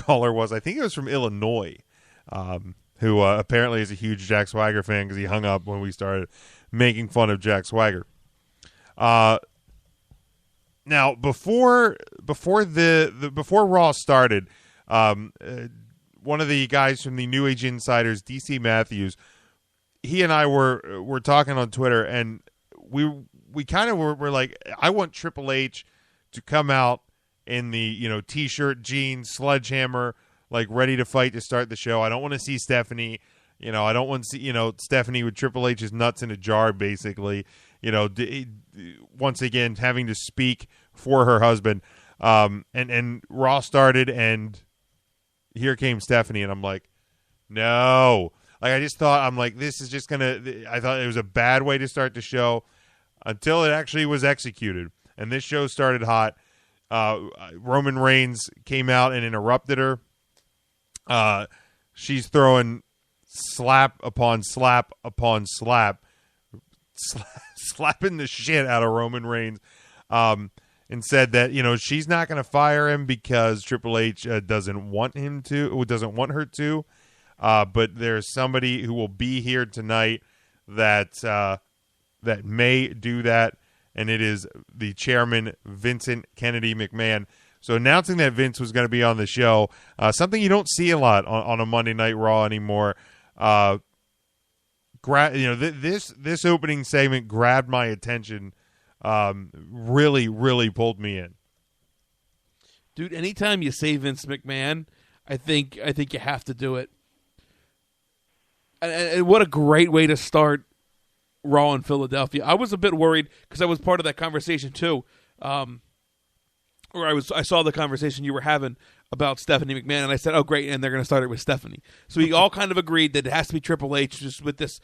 caller was. I think it was from Illinois, who apparently is a huge Jack Swagger fan because he hung up when we started making fun of Jack Swagger. Now, before Raw started, one of the guys from the New Age Insiders, DC Matthews, he and I were talking on Twitter, and we kind of were like, I want Triple H to come out in the t-shirt, jeans, sledgehammer, like ready to fight to start the show. I don't want to see Stephanie. I don't want to see Stephanie with Triple H's nuts in a jar, basically. Once again having to speak for her husband. And Raw started, and here came Stephanie, and I'm like, no. Like, I just thought, I'm like, this is just I thought it was a bad way to start the show until it actually was executed. And this show started hot. Roman Reigns came out and interrupted her. She's throwing slap upon slap upon slap, slapping the shit out of Roman Reigns, and said that she's not going to fire him because Triple H doesn't want her to. But there's somebody who will be here tonight that may do that, and it is the chairman, Vincent Kennedy McMahon. So announcing that Vince was going to be on the show, something you don't see a lot on a Monday Night Raw anymore. This opening segment grabbed my attention. Really, really pulled me in. Dude, anytime you say Vince McMahon, I think you have to do it. And what a great way to start Raw in Philadelphia. I was a bit worried because I was part of that conversation too. I saw the conversation you were having about Stephanie McMahon, and I said, oh, great, and they're going to start it with Stephanie. So we all kind of agreed that it has to be Triple H just with this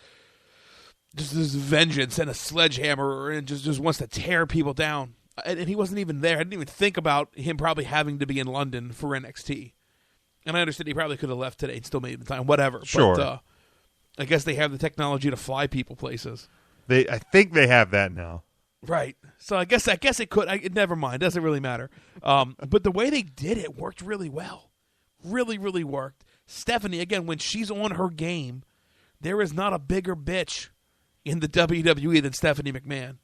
vengeance and a sledgehammer and just wants to tear people down. And he wasn't even there. I didn't even think about him probably having to be in London for NXT. And I understand he probably could have left today and still made the time, whatever. Sure. But I guess they have the technology to fly people places. I think they have that now. Right. So I guess it could. Never mind. Doesn't really matter. But the way they did it worked really well. Really, really worked. Stephanie, again, when she's on her game, there is not a bigger bitch in the WWE than Stephanie McMahon.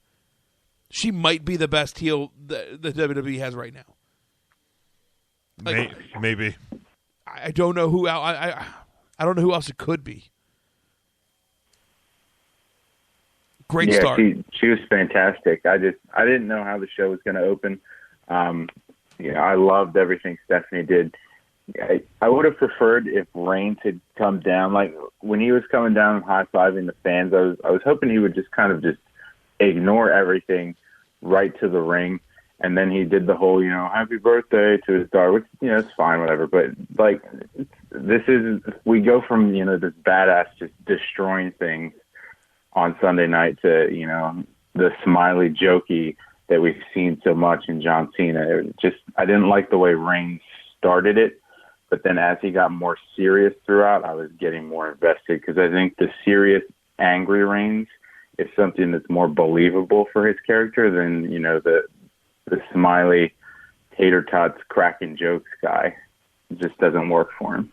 She might be the best heel the WWE has right now. Maybe. I don't know who I don't know who else it could be. Great start. She was fantastic. I didn't know how the show was going to open. I loved everything Stephanie did. I would have preferred if Reigns had come down. Like when he was coming down and high-fiving the fans, I was hoping he would just kind of just ignore everything right to the ring. And then he did the whole, happy birthday to his daughter, which, it's fine, whatever. But like, we go from, this badass just destroying things on Sunday night to, the smiley jokey that we've seen so much in John Cena. I didn't like the way Reigns started it, but then as he got more serious throughout, I was getting more invested because I think the serious, angry Reigns is something that's more believable for his character than, the smiley tater tots cracking jokes guy. It just doesn't work for him.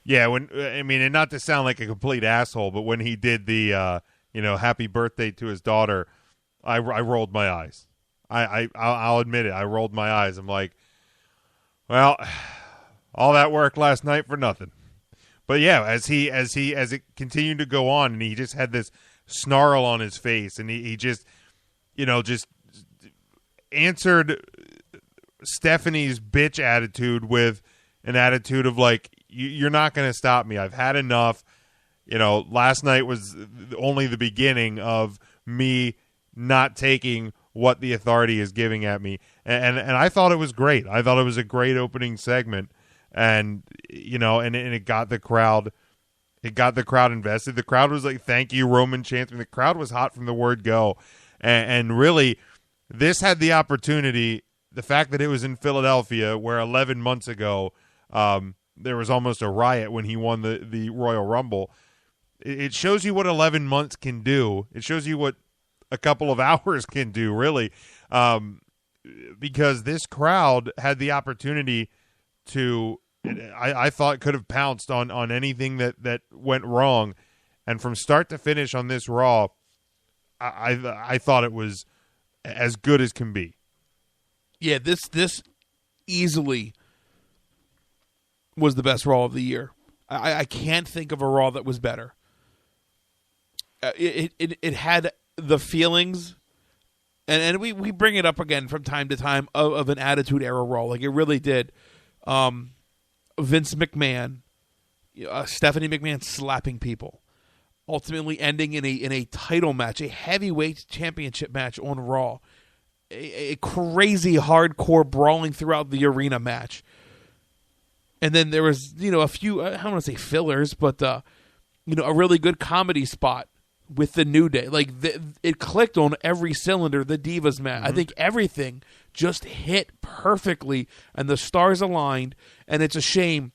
Yeah, and not to sound like a complete asshole, but when he did the happy birthday to his daughter, I rolled my eyes. I'll admit it. I rolled my eyes. I'm like, well, all that work last night for nothing. But yeah, as it continued to go on, and he just had this snarl on his face, and he just answered Stephanie's bitch attitude with an attitude of like, you're not going to stop me. I've had enough. Last night was only the beginning of me not taking what the authority is giving at me. And I thought it was great. I thought it was a great opening segment. And, and it got the crowd. It got the crowd invested. The crowd was like, thank you, Roman chants. The crowd was hot from the word go. And really, this had the opportunity, the fact that it was in Philadelphia, where 11 months ago, there was almost a riot when he won the Royal Rumble. It shows you what 11 months can do. It shows you what a couple of hours can do, really, because this crowd had the opportunity to I thought could have pounced on anything that went wrong, and from start to finish on this Raw, I thought it was as good as can be. Yeah, this easily was the best Raw of the year. I can't think of a Raw that was better. It had the feelings, and we bring it up again from time to time of an Attitude Era Raw. Like, it really did. Vince McMahon, Stephanie McMahon slapping people, ultimately ending in a title match, a heavyweight championship match on Raw, a crazy hardcore brawling throughout the arena match. And then there was, a few, I don't want to say fillers, but, a really good comedy spot with the New Day. Like, it clicked on every cylinder, the Divas match. Mm-hmm. I think everything just hit perfectly, and the stars aligned, and it's a shame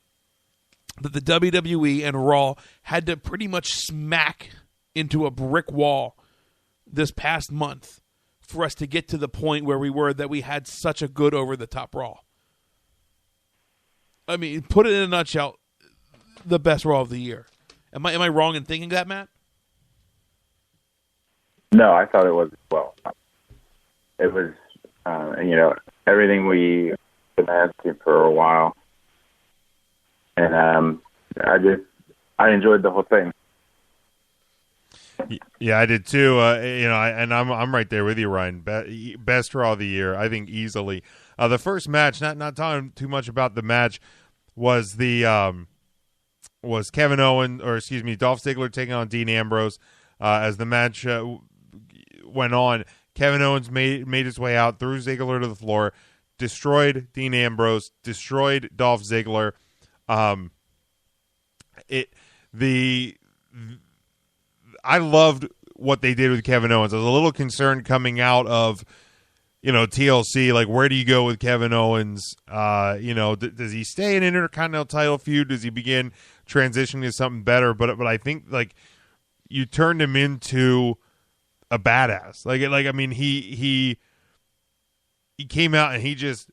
that the WWE and Raw had to pretty much smack into a brick wall this past month for us to get to the point where we were, that we had such a good over-the-top Raw. I mean, put it in a nutshell, the best Raw of the year. Am I wrong in thinking that, Matt? No, I thought it was well. It was, everything we been asking for a while, and I enjoyed the whole thing. Yeah, I did too. I'm right there with you, Ryan. Best Raw of the year, I think, easily. The first match, not talking too much about the match, was was Kevin Owens, Dolph Ziggler taking on Dean Ambrose. As the match went on, Kevin Owens made his way out, threw Ziggler to the floor, destroyed Dean Ambrose, destroyed Dolph Ziggler. I loved what they did with Kevin Owens. I was a little concerned coming out of TLC, like, where do you go with Kevin Owens? Does he stay in an Intercontinental title feud? Does he begin transitioning to something better? But I think, like, you turned him into a badass. He came out and he just,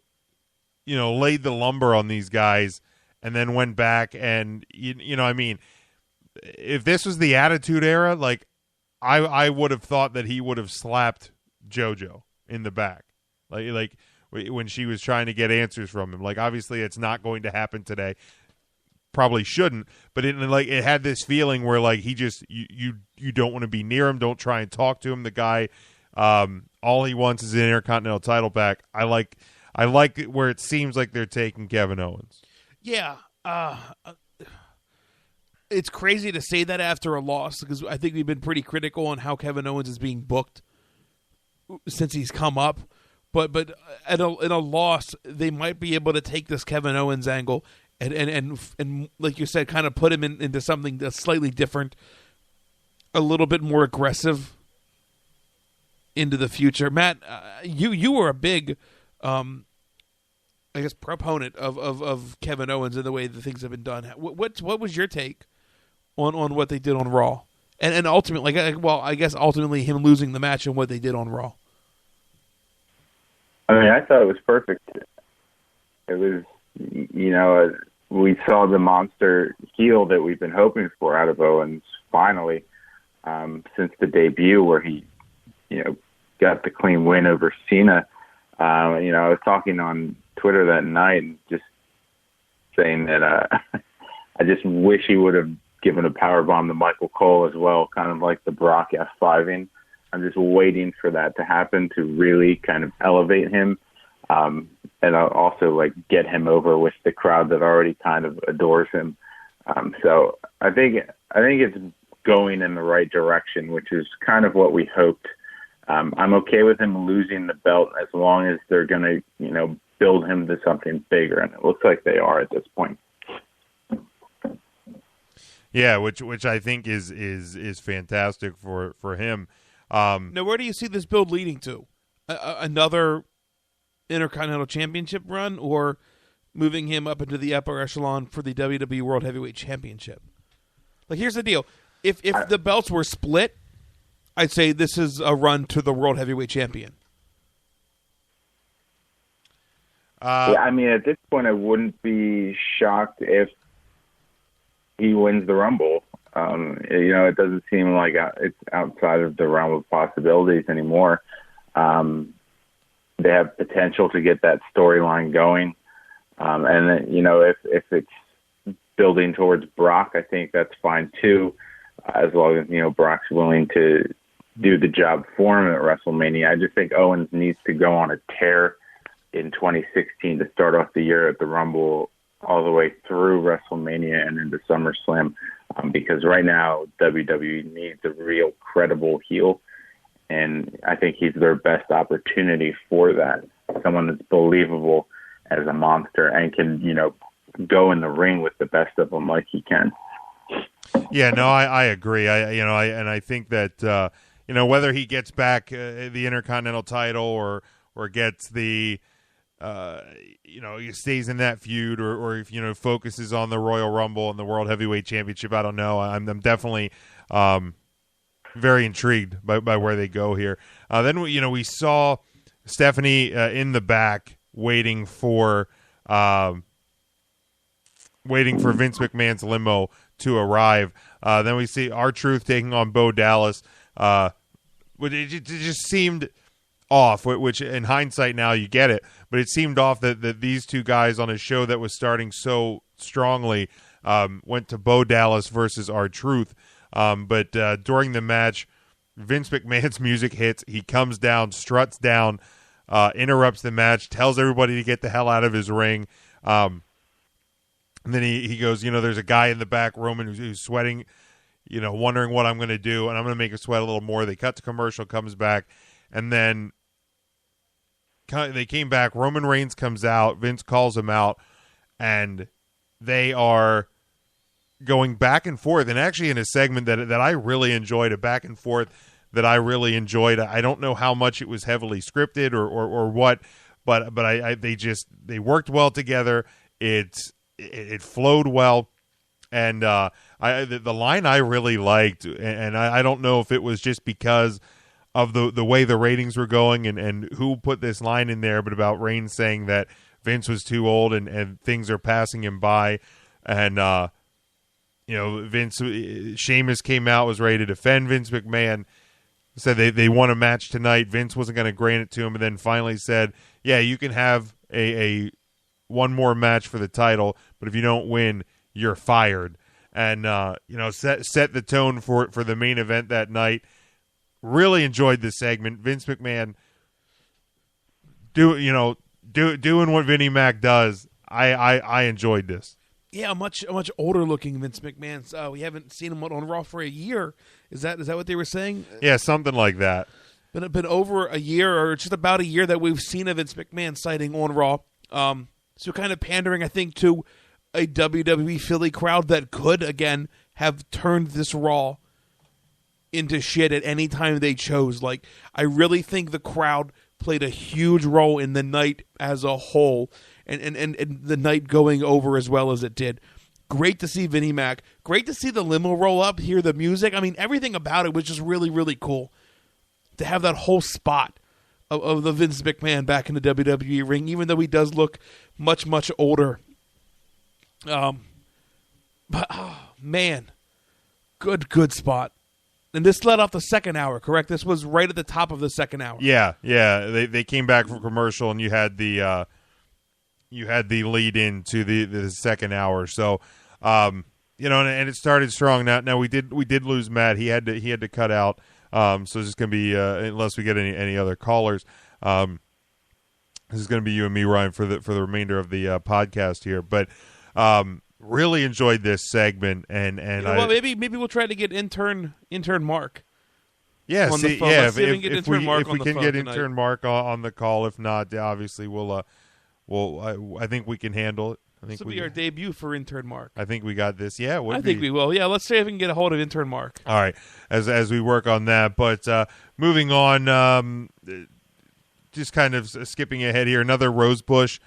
laid the lumber on these guys, and then went back and, if this was the Attitude Era, like, I would have thought that he would have slapped JoJo in the back, like when she was trying to get answers from him. Like, obviously it's not going to happen today, probably shouldn't, but it had this feeling where, like, he just, you don't want to be near him, don't try and talk to him. The guy, all he wants is an Intercontinental title back. I like where it seems like they're taking Kevin Owens. Yeah, it's crazy to say that after a loss, because I think we've been pretty critical on how Kevin Owens is being booked since he's come up, but in a loss, they might be able to take this Kevin Owens angle and like you said, kind of put him into something that's slightly different, a little bit more aggressive into the future. Matt, you were a big, proponent of Kevin Owens and the way the things have been done. What was your take on what they did on Raw? And ultimately, ultimately him losing the match and what they did on Raw. I mean, I thought it was perfect. It was, we saw the monster heel that we've been hoping for out of Owens finally, since the debut where he, got the clean win over Cena. I was talking on Twitter that night and just saying that I just wish he would have given a powerbomb to Michael Cole as well, kind of like the Brock F5ing. I'm just waiting for that to happen to really kind of elevate him, and I'll also, like, get him over with the crowd that already kind of adores him. So I think it's going in the right direction, which is kind of what we hoped. I'm okay with him losing the belt as long as they're going to, build him to something bigger, and it looks like they are at this point. Yeah, which I think is fantastic for him. Now, where do you see this build leading to? Another Intercontinental Championship run, or moving him up into the upper echelon for the WWE World Heavyweight Championship? Like, here's the deal: if the belts were split, I'd say this is a run to the World Heavyweight Champion. Yeah, I mean, at this point, I wouldn't be shocked if he wins the Rumble. It doesn't seem like it's outside of the realm of possibilities anymore. They have potential to get that storyline going. And then, if it's building towards Brock, I think that's fine too, as long as, Brock's willing to do the job for him at WrestleMania. I just think Owens needs to go on a tear in 2016 to start off the year at the Rumble all the way through WrestleMania and into SummerSlam, because right now WWE needs a real credible heel, and I think he's their best opportunity for that. Someone that's believable as a monster and can, go in the ring with the best of them like he can. Yeah, no, I agree. I think that whether he gets back the Intercontinental title or gets the he stays in that feud or if focuses on the Royal Rumble and the World Heavyweight Championship, I don't know. I'm definitely very intrigued by where they go here. Then we saw Stephanie in the back waiting for Vince McMahon's limo to arrive. Then we see R-Truth taking on Bo Dallas. It just seemed off, which in hindsight now you get it, but it seemed off that these two guys on a show that was starting so strongly went to Bo Dallas versus R-Truth. But during the match, Vince McMahon's music hits. He comes down, struts down, interrupts the match, tells everybody to get the hell out of his ring. And then he goes, there's a guy in the back, Roman, who's sweating, wondering what I'm going to do, and I'm going to make him sweat a little more. They cut to commercial, comes back, and then they came back. Roman Reigns comes out. Vince calls him out, and they are going back and forth. And actually, in a segment that I really enjoyed, a back and forth that I really enjoyed. I don't know how much it was heavily scripted or what, but they worked well together. It flowed well, and the line I really liked, and I don't know if it was just because of the way the ratings were going and who put this line in there, but about Reigns saying that Vince was too old and things are passing him by, and Sheamus came out, was ready to defend Vince McMahon, said they won a match tonight. Vince wasn't going to grant it to him, and then finally said, yeah, you can have a one more match for the title, but if you don't win, you're fired. And set the tone for the main event that night. Really enjoyed this segment. Vince McMahon doing what Vinnie Mac does. I enjoyed this. Yeah, a much older looking Vince McMahon. We haven't seen him on Raw for a year. Is that what they were saying? Yeah, something like that. Been over a year, or just about a year, that we've seen a Vince McMahon sighting on Raw. So kind of pandering, I think, to a WWE Philly crowd that could, again, have turned this Raw into shit at any time they chose. Like, I really think the crowd played a huge role in the night as a whole, and the night going over as well as it did. Great to see Vinnie Mac. Great to see the limo roll up, hear the music. I mean, everything about it was just really, really cool. To have that whole spot of the Vince McMahon back in the WWE ring, even though he does look much, much older. But, oh, man, good spot. And this led off the second hour, correct? This was right at the top of the second hour. Yeah. They came back from commercial, and you had the lead in to the second hour. So, and it started strong. Now we did lose Matt. He had to cut out. So it's just going to be unless we get any other callers. This is going to be you and me, Ryan, for the remainder of the podcast here. But really enjoyed this segment, and maybe we'll try to get intern Mark. Yeah, on the phone. If we can get intern Mark on the call. If not, obviously we'll I think we can handle it. This will be our debut for intern Mark. I think we got this. Yeah, I think we will. Yeah, let's see if we can get a hold of intern Mark. All right, as we work on that. But moving on, just kind of skipping ahead here. Another Rosebush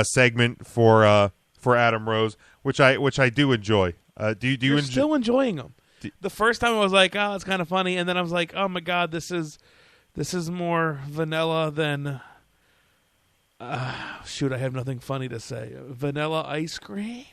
segment for Adam Rose, which I do enjoy. Do you still enjoying them? The first time I was like, oh, it's kind of funny, and then I was like, oh my god, this is more vanilla than Shoot, I have nothing funny to say. Vanilla ice cream.